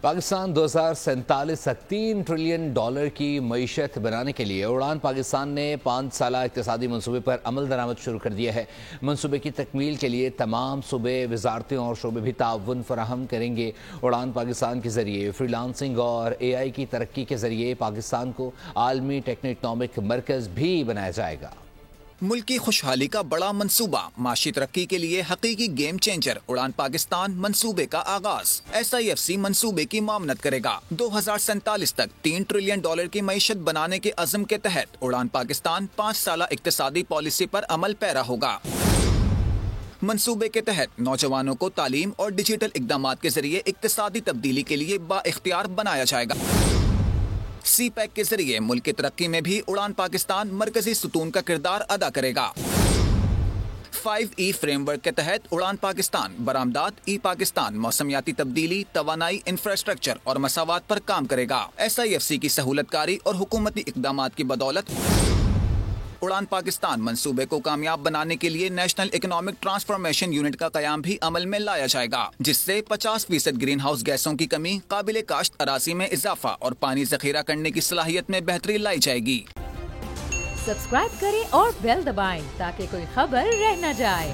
پاکستان 2047 تک $3 ٹریلین کی معیشت بنانے کے لیے اڑان پاکستان نے 5 سالہ اقتصادی منصوبے پر عمل درآمد شروع کر دیا ہے۔ منصوبے کی تکمیل کے لیے تمام صوبے، وزارتیں اور شعبے بھی تعاون فراہم کریں گے۔ اڑان پاکستان کے ذریعے فری لانسنگ اور AI کی ترقی کے ذریعے پاکستان کو عالمی ٹیکنو اکنامک مرکز بھی بنایا جائے گا۔ ملکی خوشحالی کا بڑا منصوبہ، معاشی ترقی کے لیے حقیقی گیم چینجر اڑان پاکستان منصوبے کا آغاز۔ SIFC منصوبے کی معاونت کرے گا۔ 2047 تک $3 ٹریلین کی معیشت بنانے کے عزم کے تحت اڑان پاکستان 5 سالہ اقتصادی پالیسی پر عمل پیرا ہوگا۔ منصوبے کے تحت نوجوانوں کو تعلیم اور ڈیجیٹل اقدامات کے ذریعے اقتصادی تبدیلی کے لیے با اختیار بنایا جائے گا۔ سی پیک کے ذریعے ملک کی ترقی میں بھی اڑان پاکستان مرکزی ستون کا کردار ادا کرے گا۔ 5E فریم ورک کے تحت اڑان پاکستان برآمدات، ای پاکستان، موسمیاتی تبدیلی، توانائی، انفراسٹرکچر اور مساوات پر کام کرے گا۔ SIFC کی سہولت کاری اور حکومتی اقدامات کی بدولت اڑان پاکستان منصوبے کو کامیاب بنانے کے لیے نیشنل اکنامک ٹرانسفارمیشن یونٹ کا قیام بھی عمل میں لایا جائے گا، جس سے 50% گرین ہاؤس گیسوں کی کمی، قابل کاشت اراضی میں اضافہ اور پانی ذخیرہ کرنے کی صلاحیت میں بہتری لائی جائے گی۔ سبسکرائب کریں اور بیل دبائیں تاکہ کوئی خبر رہ نہ جائے۔